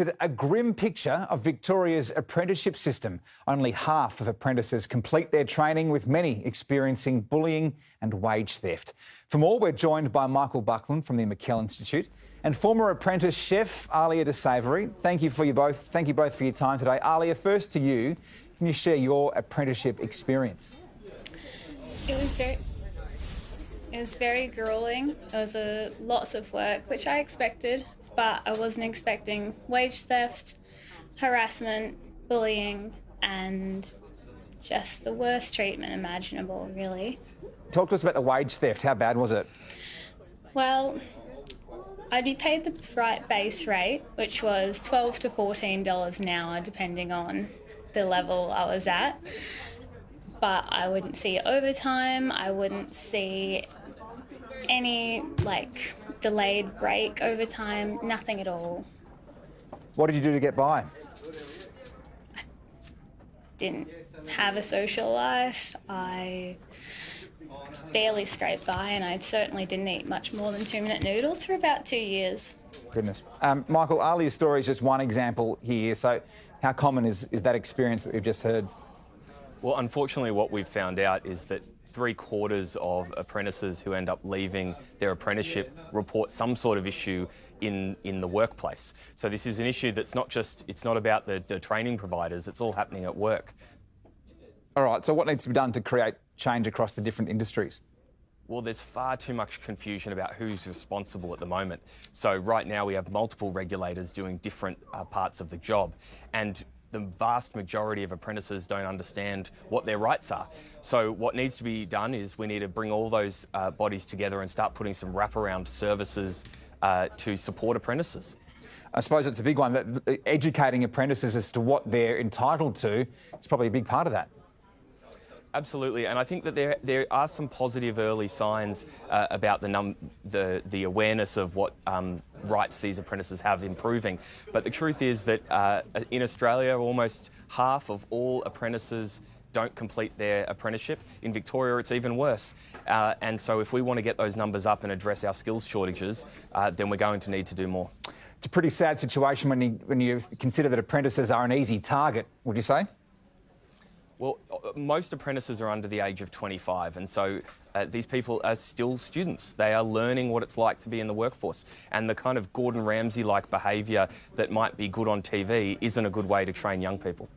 A grim picture of Victoria's apprenticeship system. Only half of apprentices complete their training, with many experiencing bullying and wage theft. For more, we're joined by Michael Buckland from the McKell Institute and former apprentice chef Alia de Savoury. Thank you both for your time today. Alia, first to you. Can you share your apprenticeship experience? It was very gruelling. It was lots of work, which I expected, but I wasn't expecting wage theft, harassment, bullying, and just the worst treatment imaginable, really. Talk to us about the wage theft. How bad was it? Well, I'd be paid the right base rate, which was $12 to $14 an hour, depending on the level I was at. But I wouldn't see overtime, I wouldn't see any, delayed break overtime, nothing at all. What did you do to get by? I didn't have a social life. I barely scraped by, and I certainly didn't eat much more than 2-minute noodles for about 2 years. Goodness. Michael, Alia's story is just one example here. So how common is that experience that we've just heard? Well, unfortunately, what we've found out is that 3/4 of apprentices who end up leaving their apprenticeship report some sort of issue in the workplace. So this is an issue that's it's not about the training providers, it's all happening at work. All right, so what needs to be done to create change across the different industries? Well, there's far too much confusion about who's responsible at the moment. So right now we have multiple regulators doing different parts of the job, and the vast majority of apprentices don't understand what their rights are. So what needs to be done is we need to bring all those bodies together and start putting some wraparound services to support apprentices. I suppose it's a big one, that educating apprentices as to what they're entitled to is probably a big part of that. Absolutely, and I think that there are some positive early signs about the awareness of what rights these apprentices have improving. But the truth is that in Australia, almost half of all apprentices don't complete their apprenticeship. In Victoria, it's even worse. And so if we want to get those numbers up and address our skills shortages, then we're going to need to do more. It's a pretty sad situation when you consider that apprentices are an easy target, would you say? Well, most apprentices are under the age of 25, and so these people are still students. They are learning what it's like to be in the workforce, and the kind of Gordon Ramsay-like behaviour that might be good on TV isn't a good way to train young people.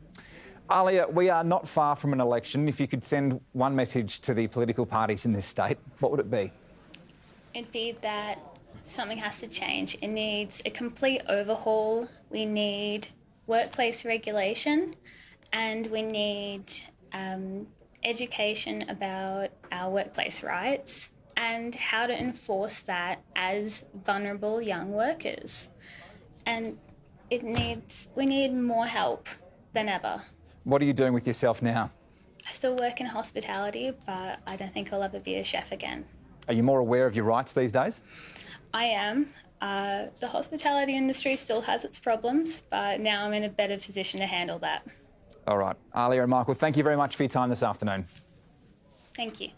Alia, we are not far from an election. If you could send one message to the political parties in this state, what would it be? It'd be that something has to change. It needs a complete overhaul. We need workplace regulation. And we need education about our workplace rights and how to enforce that as vulnerable young workers. And we need more help than ever. What are you doing with yourself now? I still work in hospitality, but I don't think I'll ever be a chef again. Are you more aware of your rights these days? I am. The hospitality industry still has its problems, but now I'm in a better position to handle that. All right. Alia and Michael, thank you very much for your time this afternoon. Thank you.